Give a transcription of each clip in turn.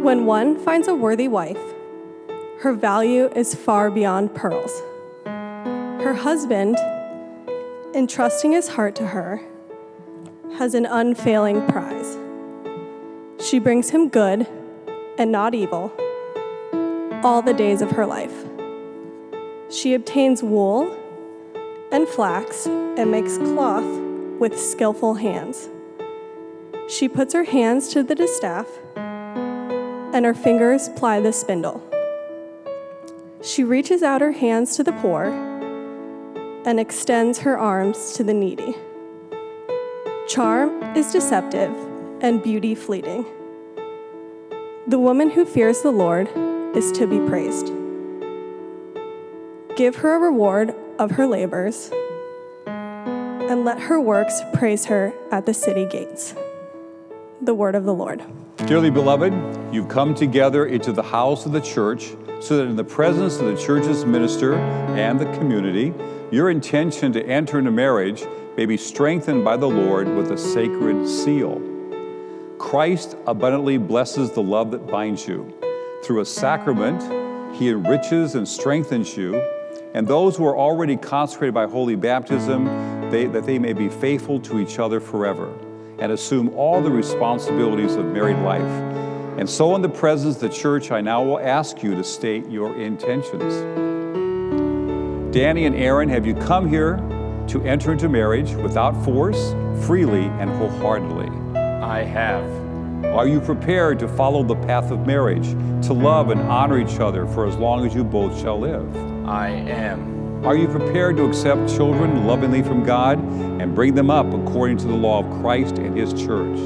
When one finds a worthy wife, her value is far beyond pearls. Her husband, entrusting his heart to her, has an unfailing prize. She brings him good and not evil all the days of her life. She obtains wool and flax and makes cloth with skillful hands. She puts her hands to the distaff, and her fingers ply the spindle. She reaches out her hands to the poor and extends her arms to the needy. Charm is deceptive and beauty fleeting. The woman who fears the Lord is to be praised. Give her a reward of her labors, and let her works praise her at the city gates. The word of the Lord. Dearly beloved, you've come together into the house of the church so that in the presence of the church's minister and the community, your intention to enter into marriage may be strengthened by the Lord with a sacred seal. Christ abundantly blesses the love that binds you. Through a sacrament, he enriches and strengthens you, and those who are already consecrated by holy baptism, that they may be faithful to each other forever and assume all the responsibilities of married life. And so in the presence of the church, I now will ask you to state your intentions. Danny and Erin, have you come here to enter into marriage without force, freely, and wholeheartedly? I have. Are you prepared to follow the path of marriage, to love and honor each other for as long as you both shall live? I am. Are you prepared to accept children lovingly from God and bring them up according to the law of Christ and his church?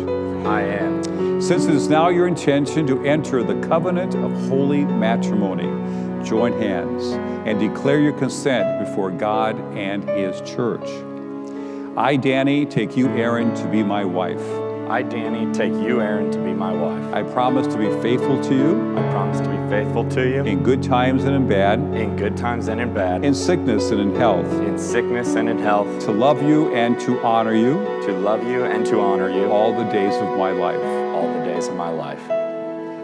I am. Since it is now your intention to enter the covenant of holy matrimony, join hands and declare your consent before God and his church. I, Danny, take you, Erin, to be my wife. I, Danny, take you, Erin, to be my wife. I promise to be faithful to you. I promise to be faithful to you. In good times and in bad. In good times and in bad. In sickness and in health. In sickness and in health. To love you and to honor you. To love you and to honor you. All the days of my life. All the days of my life.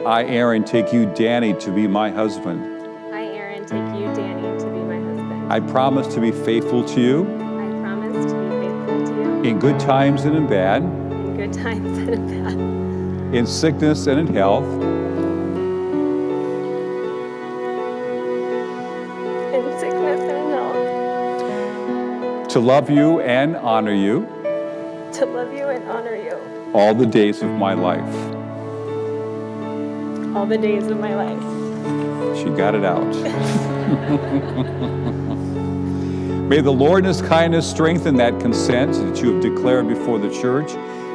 I, Erin, take you, Danny, to be my husband. I, Erin, take you, Danny, to be my husband. I promise to be faithful to you. I promise to be faithful to you. In good times and in bad. In good times and in bad. In sickness and in health. In sickness and in health. To love you and honor you. To love you and honor you. All the days of my life. All the days of my life. She got it out. May the Lord in his kindness strengthen that consent that you have declared before the church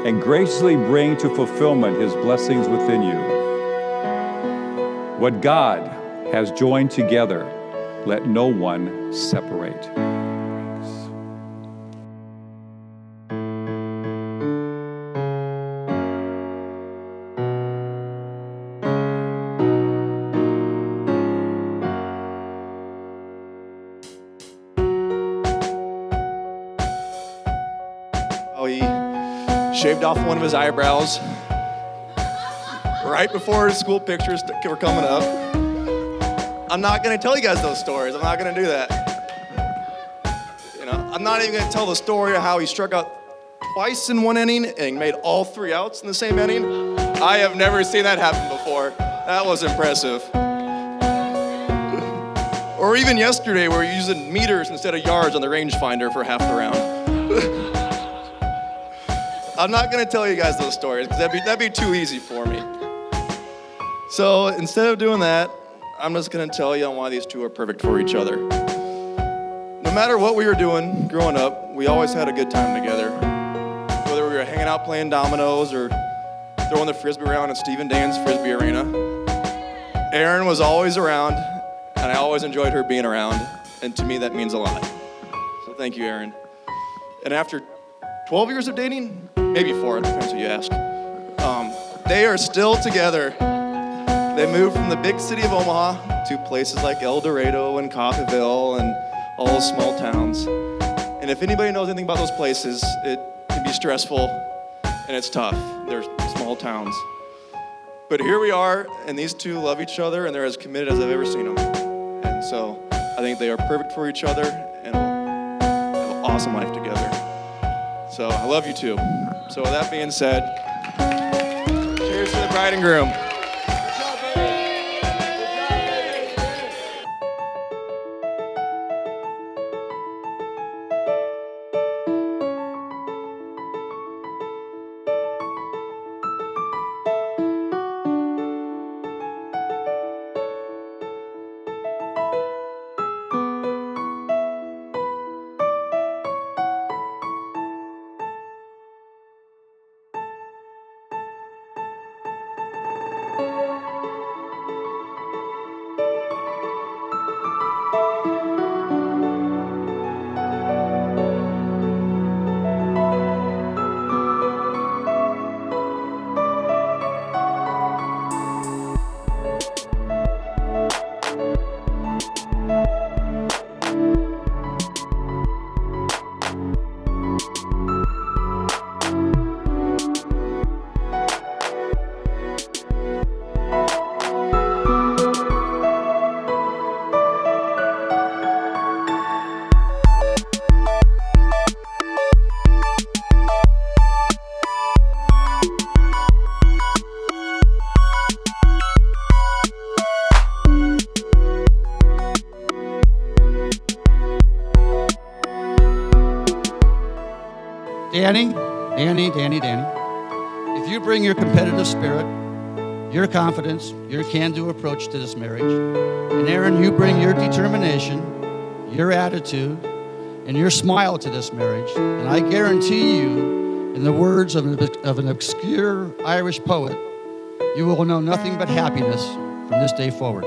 and graciously bring to fulfillment his blessings within you. What God has joined together, let no one separate. He shaved off one of his eyebrows right before his school pictures were coming up. I'm not going to tell you guys those stories. I'm not going to do that. I'm not even going to tell the story of how he struck out twice in one inning and made all 3 outs in the same inning. I have never seen that happen before. That was impressive. Or even yesterday, where we're using meters instead of yards on the rangefinder for half the round. I'm not going to tell you guys those stories because that'd be too easy for me. So instead of doing that, I'm just going to tell you on why these two are perfect for each other. No matter what we were doing growing up, we always had a good time together. Whether we were hanging out playing dominoes or throwing the frisbee around at Steve and Dan's Frisbee Arena. Erin was always around, and I always enjoyed her being around, and to me that means a lot. So thank you, Erin. And after 12 years of dating, maybe 4, depends what you ask. They are still together. They moved from the big city of Omaha to places like El Dorado and Coffeyville and all those small towns. And if anybody knows anything about those places, it can be stressful and it's tough. They're small towns. But here we are, and these two love each other, and they're as committed as I've ever seen them. And so I think they are perfect for each other and will have an awesome life together. So I love you too. So with that being said, cheers to the bride and groom. Danny, if you bring your competitive spirit, your confidence, your can-do approach to this marriage, and Erin, you bring your determination, your attitude, and your smile to this marriage, and I guarantee you, in the words of an obscure Irish poet, you will know nothing but happiness from this day forward.